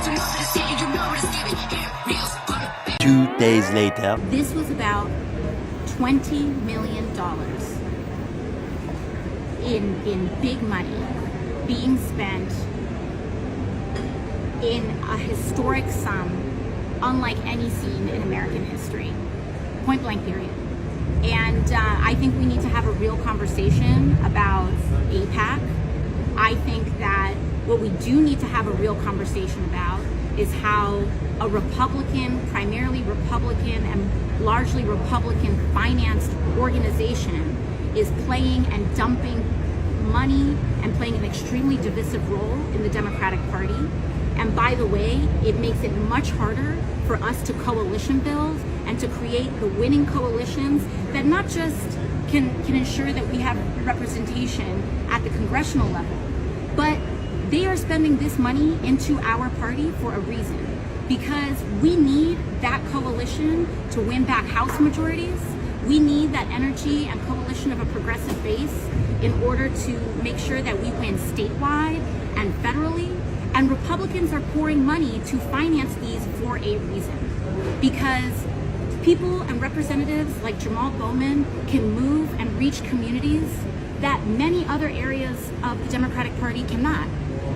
2 days later. This was about $20 million in big money being spent in a historic sum unlike any seen in American history. Point blank period. And I think we need to have a real conversation about AIPAC. I think that what we do need to have a real conversation about is how a Republican, primarily Republican and largely Republican financed organization is playing and dumping money and playing an extremely divisive role in the Democratic Party. And by the way, it makes it much harder for us to coalition build and to create the winning coalitions that not just can ensure that we have representation at the congressional level, but they are spending this money into our party for a reason, because we need that coalition to win back House majorities. We need that energy and coalition of a progressive base in order to make sure that we win statewide and federally. And Republicans are pouring money to finance these for a reason, because people and representatives like Jamaal Bowman can move and reach communities that many other areas of the Democratic Party cannot.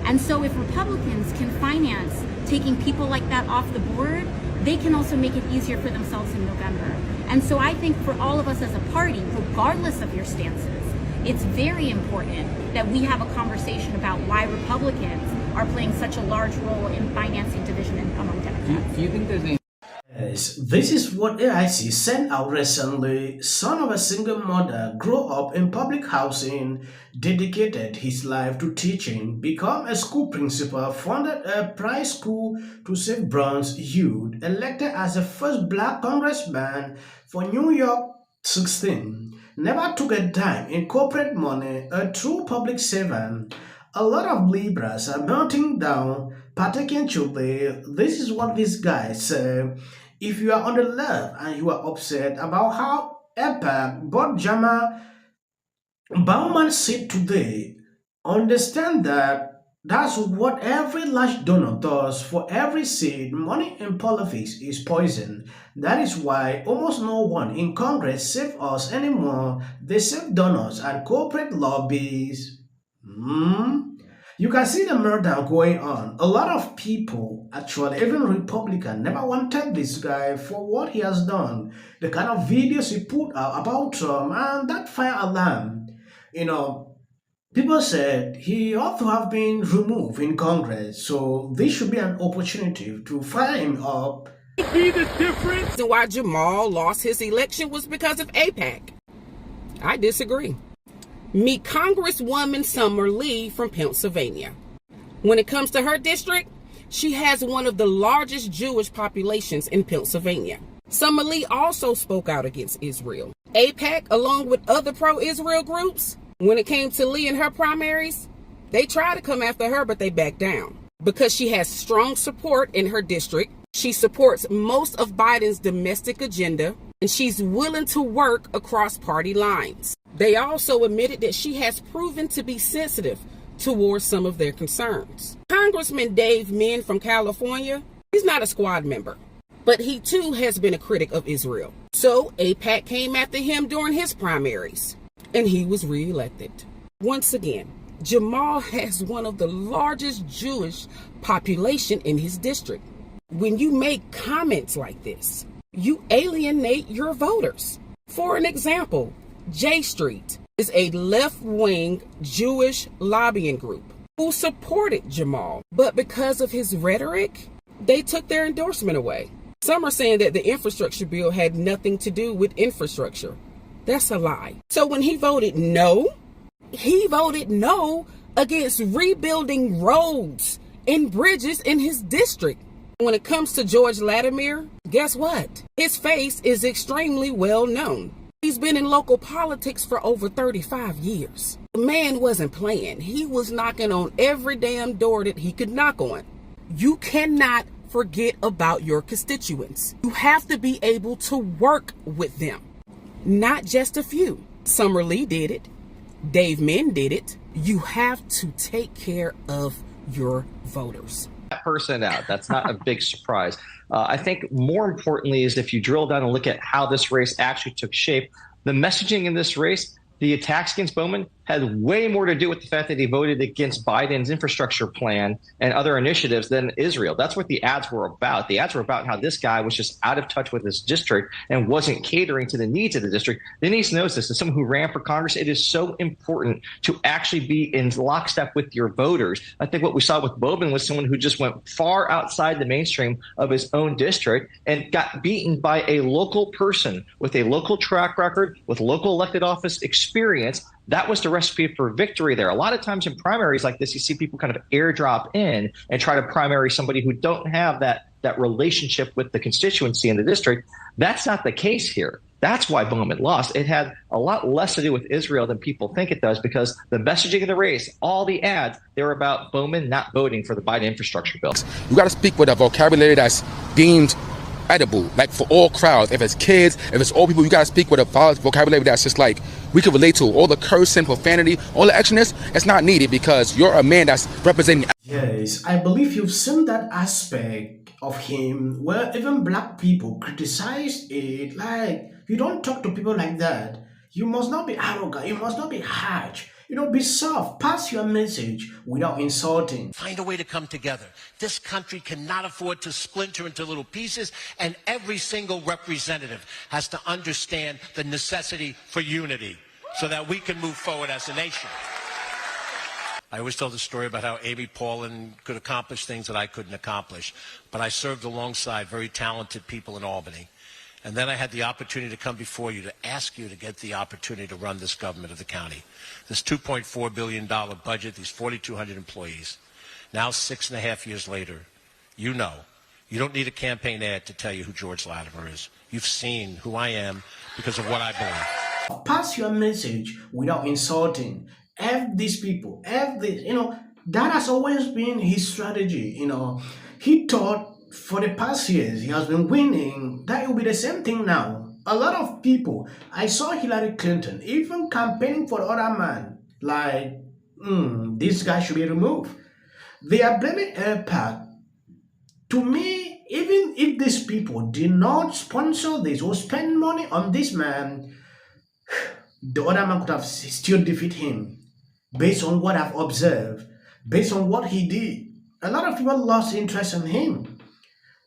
And so if Republicans can finance taking people like that off the board, they can also make it easier for themselves in November. And so I think for all of us as a party, regardless of your stances, it's very important that we have a conversation about why Republicans are playing such a large role in financing division among Democrats. Do you think there's any... Yes, this is what AIC sent out recently. Son of a single mother, grew up in public housing, dedicated his life to teaching, become a school principal, funded a private school to save bronze youth, elected as the first black congressman for New York 16, never took a dime in corporate money, a true public servant. A lot of liberals are melting down, particularly. This is what this guy said. If you are on the left and you are upset about how AIPAC bought Jamaal Bowman said today, understand that that's what every large donor does. For every seed, money in politics is poison. That is why almost no one in Congress saves us anymore. They save donors and corporate lobbies. You can see the murder going on. A lot of people, actually, even Republicans, never wanted this guy for what he has done. The kind of videos he put out about Trump and that fire alarm. People said he ought to have been removed in Congress. So this should be an opportunity to fire him up. See the difference? And why Jamaal lost his election was because of AIPAC. I disagree. Meet Congresswoman Summer Lee from Pennsylvania. When it comes to her district, she has one of the largest Jewish populations in Pennsylvania. Summer Lee also spoke out against Israel. AIPAC, along with other pro-Israel groups, when it came to Lee and her primaries, they tried to come after her, but they backed down. Because she has strong support in her district, she supports most of Biden's domestic agenda, and she's willing to work across party lines. They also admitted that she has proven to be sensitive towards some of their concerns. Congressman Dave Min from California, he's not a squad member, but he too has been a critic of Israel. So AIPAC came after him during his primaries, and he was reelected. Once again, Jamaal has one of the largest Jewish population in his district. When you make comments like this, you alienate your voters. For an example, J Street is a left-wing Jewish lobbying group who supported Jamaal, but because of his rhetoric, they took their endorsement away. Some are saying that the infrastructure bill had nothing to do with infrastructure. That's a lie. So when he voted no against rebuilding roads and bridges in his district. When it comes to George Latimer, guess what? His face is extremely well known. He's been in local politics for over 35 years. The man wasn't playing. He was knocking on every damn door that he could knock on. You cannot forget about your constituents. You have to be able to work with them, not just a few. Summer Lee did it. Dave Min did it. You have to take care of your voters. that person out. That's not a big surprise. I think more importantly is if you drill down and look at how this race actually took shape, the messaging in this race, the attacks against Bowman had way more to do with the fact that he voted against Biden's infrastructure plan and other initiatives than Israel. That's what the ads were about. The ads were about how this guy was just out of touch with his district and wasn't catering to the needs of the district. Denise knows this. As someone who ran for Congress, it is so important to actually be in lockstep with your voters. I think what we saw with Bowman was someone who just went far outside the mainstream of his own district and got beaten by a local person with a local track record, with local elected office experience. That was the recipe for victory there. A lot of times in primaries like this, you see people kind of airdrop in and try to primary somebody who don't have that relationship with the constituency in the district. That's not the case here. That's why Bowman lost. It had a lot less to do with Israel than people think it does, because the messaging of the race, all the ads, they were about Bowman not voting for the Biden infrastructure bill. You got to speak with a vocabulary that's deemed edible, like for all crowds. If it's kids, if it's old people, you gotta speak with a vocabulary that's just like we can relate to. All the cursing, profanity, all the extraness, it's not needed because you're a man that's representing. Yes, I believe you've seen that aspect of him where even black people criticize it. Like, you don't talk to people like that. You must not be arrogant. You must not be harsh. Be soft. Pass your message without insulting. Find a way to come together. This country cannot afford to splinter into little pieces, and every single representative has to understand the necessity for unity so that we can move forward as a nation. I always tell the story about how Amy Paulin could accomplish things that I couldn't accomplish, but I served alongside very talented people in Albany. And then I had the opportunity to come before you to ask you to get the opportunity to run this government of the county. This $2.4 billion budget, these 4,200 employees. Now, 6.5 years later, you don't need a campaign ad to tell you who George Latimer is. You've seen who I am because of what I believe. Pass your message without insulting. F these people. F this. That has always been his strategy. He thought for the past years, he has been winning, that it will be the same thing now. A lot of people, I saw Hillary Clinton even campaigning for the other man, like, this guy should be removed. They are blaming AirPac. To me, even if these people did not sponsor this or spend money on this man, the other man could have still defeat him, based on what I've observed, based on what he did. A lot of people lost interest in him.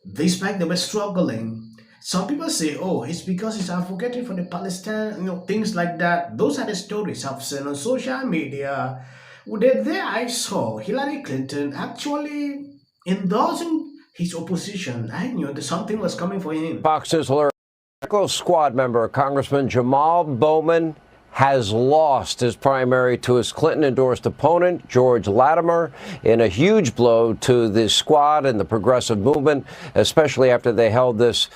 Despite they were struggling. Some people say, oh, it's because he's advocating for the Palestine, things like that. Those are the stories I've seen on social media. There I saw Hillary Clinton actually endorsing his opposition. I knew that something was coming for him. Fox's Squad member, Congressman Jamaal Bowman, has lost his primary to his Clinton-endorsed opponent, George Latimer, in a huge blow to the Squad and the progressive movement, especially after they held this